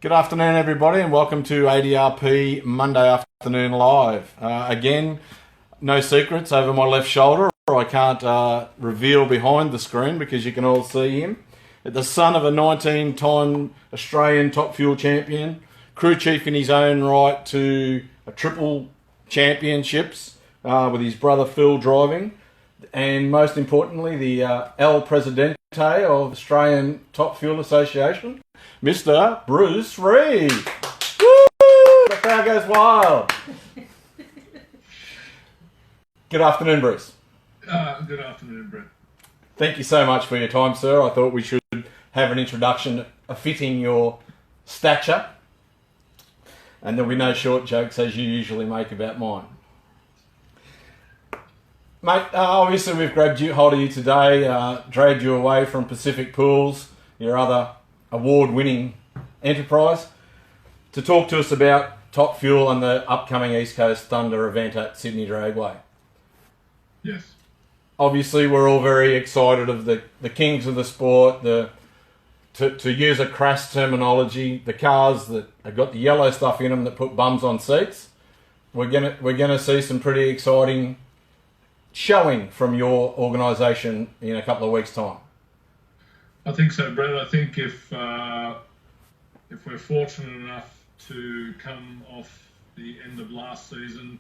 Good afternoon, everybody, and welcome to ADRP Monday Afternoon Live. Again, no secrets over my left shoulder. I can't reveal behind the screen because you can all see him. The son of a 19-time Australian Top Fuel champion, crew chief in his own right to a triple championships with his brother Phil driving, and most importantly, the El Presidente of Australian Top Fuel Association, Mr. Bruce Reid. Woo! The crowd goes wild. Good afternoon, Bruce. Good afternoon, Brett. Thank you so much for your time, sir. I thought we should have an introduction fitting your stature, and there'll be no short jokes as you usually make about mine. Mate, obviously we've grabbed hold of you today, dragged you away from Pacific Pools, your other award-winning enterprise, to talk to us about Top Fuel and the upcoming East Coast Thunder event at Sydney Dragway. Yes. Obviously, we're all very excited of the kings of the sport, to use a crass terminology, the cars that have got the yellow stuff in them that put bums on seats. We're gonna see some pretty exciting showing from your organisation in a couple of weeks' time. I think so, Brett. I think if we're fortunate enough to come off the end of last season,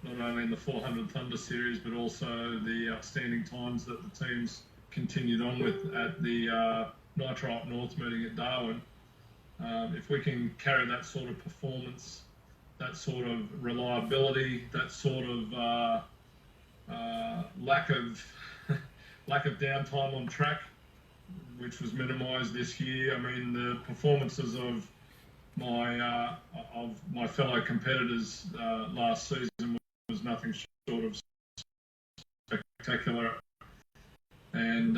not only in the 400 Thunder Series, but also the outstanding times that the teams continued on with at the Nitro Up North meeting at Darwin, if we can carry that sort of performance, that sort of reliability, that sort of lack of downtime on track, which was minimised this year. I mean, the performances of my fellow competitors last season was nothing short of spectacular. And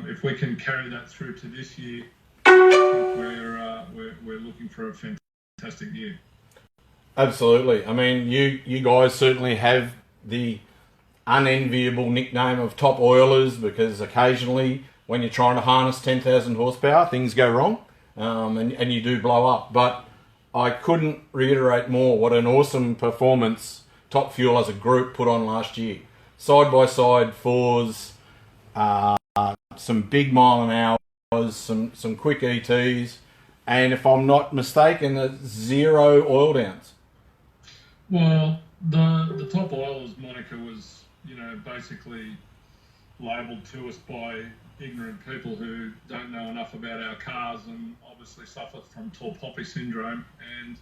if we can carry that through to this year, I think we're looking for a fantastic year. Absolutely. I mean, you guys certainly have the unenviable nickname of top oilers, because occasionally when you're trying to harness 10,000 horsepower, things go wrong, and you do blow up. But I couldn't reiterate more what an awesome performance Top Fuel as a group put on last year. Side-by-side fours, some big mile an hours, some quick ETs, and if I'm not mistaken, 0 oil downs. Well, the top oilers moniker was, basically labelled to us by ignorant people who don't know enough about our cars and obviously suffer from tall poppy syndrome. And,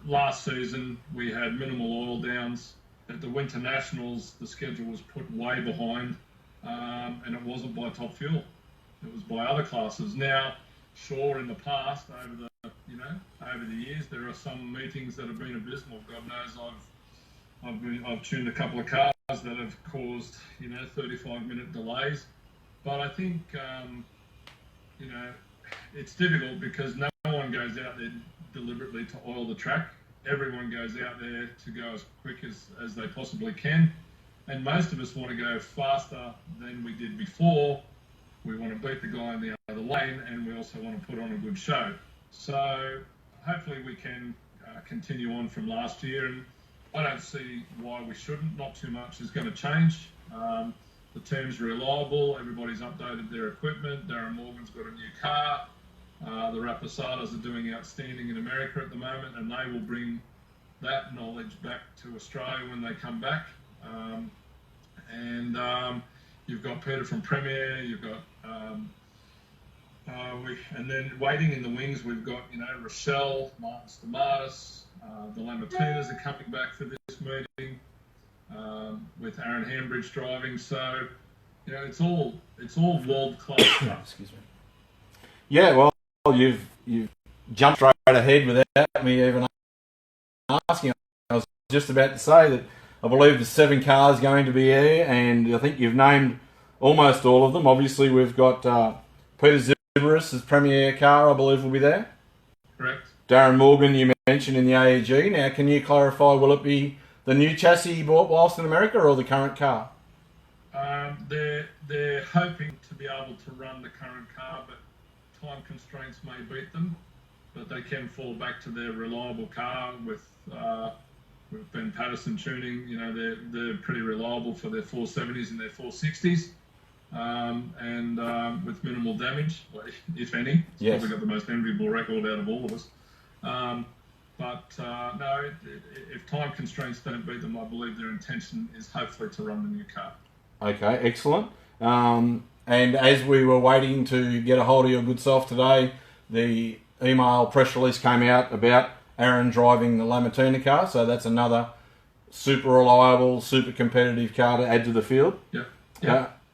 last season we had minimal oil downs. At the Winter Nationals, the schedule was put way behind, and it wasn't by Top Fuel. It was by other classes. Now, sure, in the past, over the years, there are some meetings that have been abysmal. God knows I've tuned a couple of cars that have caused 35-minute delays. But I think it's difficult because no one goes out there deliberately to oil the track. Everyone goes out there to go as quick as they possibly can, and most of us want to go faster than we did before. We want to beat the guy in the other lane, and we also want to put on a good show. So hopefully we can continue on from last year, and I don't see why we shouldn't. Not too much is going to change. The team's reliable. Everybody's updated their equipment. Darren Morgan's got a new car. The Rapasadas are doing outstanding in America at the moment, and they will bring that knowledge back to Australia when they come back. You've got Peter from Premier. You've got and then waiting in the wings, we've got Rochelle, Martin Stamatis, the Lamatinas are coming back for this meeting, with Aaron Hambridge driving. So it's all world class stuff. Excuse me. Yeah, well, you've jumped straight ahead without me even asking. I was just about to say that I believe there's 7 cars going to be here, and I think you've named almost all of them. Obviously, we've got Peter Ziberis' Premier car, I believe, will be there. Correct. Darren Morgan, you mentioned in the AEG. Now, can you clarify, will it be the new chassis he bought whilst in America or the current car? They're hoping to be able to run the current car, but time constraints may beat them. but they can fall back to their reliable car with Ben Patterson tuning. You know, they're pretty reliable for their 470s and their 460s, and with minimal damage, if any. It's yes. Probably got the most enviable record out of all of us. No, if time constraints don't beat them, I believe their intention is hopefully to run the new car. Okay, excellent. And as we were waiting to get a hold of your good self today, the email press release came out about Aaron driving the Lamatuna car, so that's another super reliable, super competitive car to add to the field. Yep.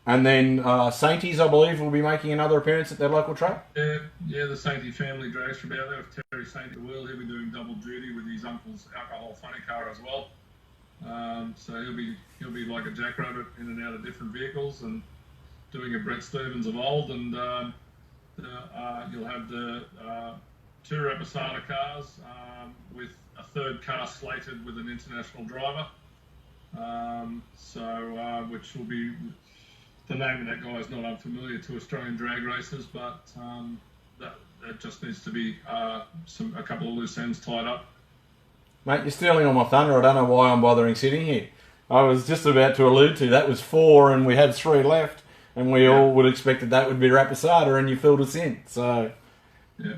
And then Sainties, I believe, will be making another appearance at their local track. Yeah, the Sainty family drag strip out there with Terry Sainty Will. He'll be doing double duty with his uncle's alcohol funny car as well. So he'll be like a jackrabbit in and out of different vehicles and doing a Brett Stevens of old. And you'll have the two Reposada cars with a third car slated with an international driver. Which will be. The name of that guy is not unfamiliar to Australian drag racers, but that just needs to be a couple of loose ends tied up. Mate, you're stealing all my thunder. I don't know why I'm bothering sitting here. I was just about to allude to that was 4 and we had 3 left, and we all would have expected that would be Reposada, and you filled us in. So, yeah.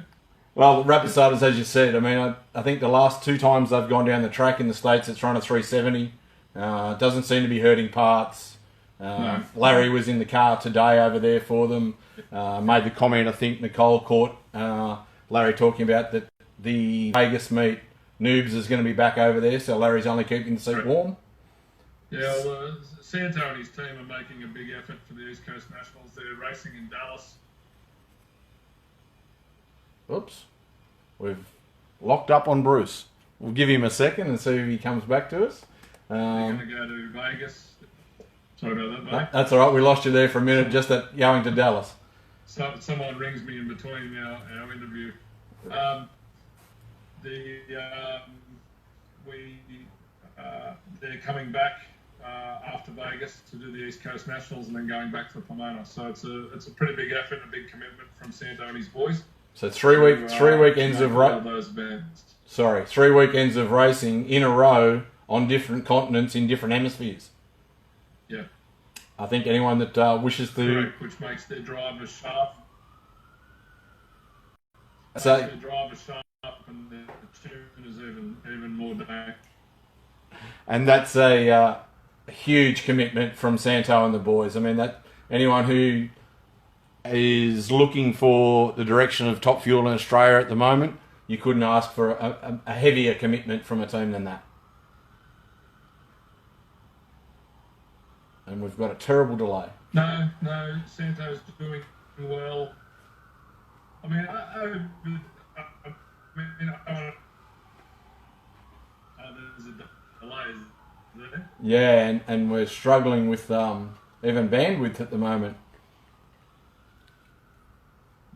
Well, Reposadas, as you said, I mean, I think the last 2 times they've gone down the track in the States, it's run a 370. Doesn't seem to be hurting parts. No. Larry was in the car today over there for them. Made the comment, I think Nicole caught Larry talking about that the Vegas meet, Noobs is going to be back over there, so Larry's only keeping the seat warm. Yeah, well, Santo and his team are making a big effort for the East Coast Nationals. They're racing in Dallas. Oops. We've locked up on Bruce. We'll give him a second and see if he comes back to us. They're going to go to Vegas. Sorry about that, mate. That's all right. We lost you there for a minute just at going to Dallas. Someone rings me in between our interview. They're coming back after Vegas to do the East Coast Nationals and then going back to Pomona. So it's a pretty big effort and a big commitment from Santo and his boys. So 3 weekends of Sorry, 3 weekends of racing in a row on different continents in different hemispheres. Yeah. I think anyone that wishes to... Correct, which makes their drivers sharp. So, their drivers sharp and their tune is even more dang. And that's a huge commitment from Santo and the boys. I mean, that anyone who is looking for the direction of Top Fuel in Australia at the moment, you couldn't ask for a heavier commitment from a team than that. And we've got a terrible delay. No, Santo's doing well. I mean, there's a delay, is there? Yeah, and we're struggling with even bandwidth at the moment.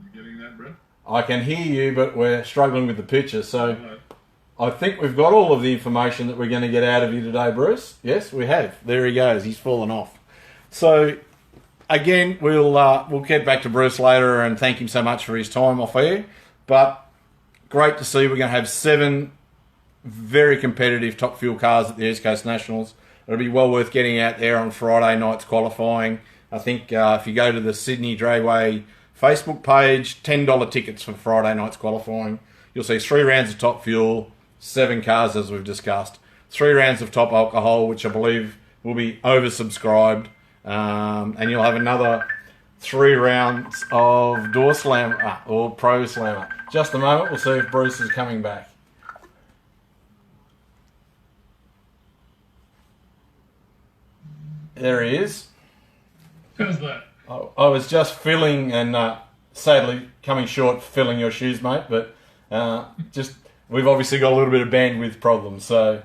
You getting that, Brett? I can hear you, but we're struggling with the picture. So I think we've got all of the information that we're going to get out of you today, Bruce. Yes, we have. There he goes. He's fallen off. So again, we'll get back to Bruce later and thank him so much for his time off air. But great to see we're going to have 7 very competitive Top Fuel cars at the East Coast Nationals. It'll be well worth getting out there on Friday night's qualifying. I think if you go to the Sydney Dragway Facebook page, $10 tickets for Friday night's qualifying. You'll see 3 rounds of Top Fuel, 7 cars as we've discussed, 3 rounds of Top Alcohol, which I believe will be oversubscribed, and you'll have another 3 rounds of Door Slammer or Pro Slammer. Just a moment, we'll see if Bruce is coming back. There he is. How's that? I was just filling and sadly coming short filling your shoes, mate, but we've obviously got a little bit of bandwidth problems, so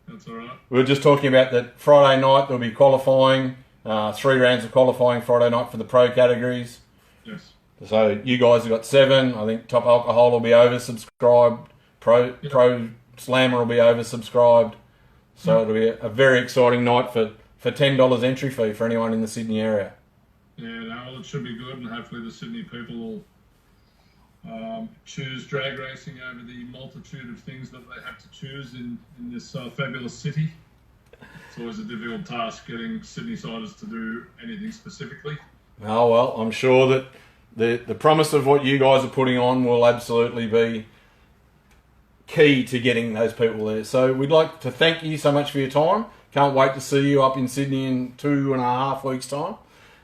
that's all right. We were just talking about that Friday night there'll be qualifying, 3 rounds of qualifying Friday night for the pro categories. Yes. So you guys have got 7. I think Top Alcohol will be oversubscribed. Pro Slammer will be oversubscribed. So it'll be a very exciting night for $10 entry fee for anyone in the Sydney area. Yeah, no, well, it should be good, and hopefully the Sydney people choose drag racing over the multitude of things that they have to choose in this fabulous city. It's always a difficult task getting Sydney-siders to do anything specifically. Oh, well, I'm sure that the promise of what you guys are putting on will absolutely be key to getting those people there. So we'd like to thank you so much for your time. Can't wait to see you up in Sydney in 2.5 weeks' time.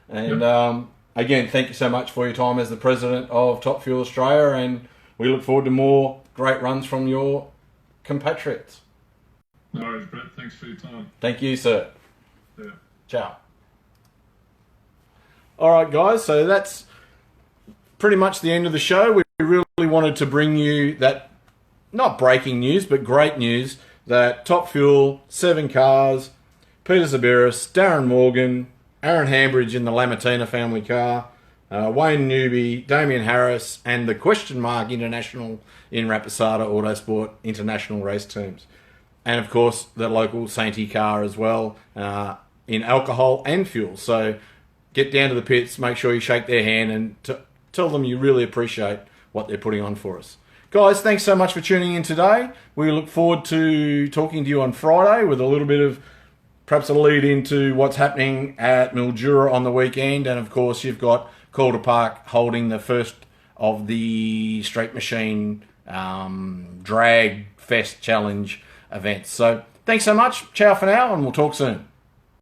And again, thank you so much for your time as the president of Top Fuel Australia, and we look forward to more great runs from your compatriots. No worries, Brett. Thanks for your time. Thank you, sir. Yeah. Ciao. All right, guys, so that's pretty much the end of the show. We really wanted to bring you that, not breaking news, but great news, that Top Fuel, 7 cars, Peter Zabiris, Darren Morgan, Aaron Hambridge in the Lamatina family car, Wayne Newby, Damien Harris, and the Question Mark International in Rapisada Autosport International race teams. And, of course, the local Sainty car as well, in alcohol and fuel. So get down to the pits, make sure you shake their hand, and tell them you really appreciate what they're putting on for us. Guys, thanks so much for tuning in today. We look forward to talking to you on Friday with a little bit of perhaps a lead into what's happening at Mildura on the weekend. And, of course, you've got Calder Park holding the first of the Straight Machine Drag Fest Challenge events. So thanks so much. Ciao for now, and we'll talk soon.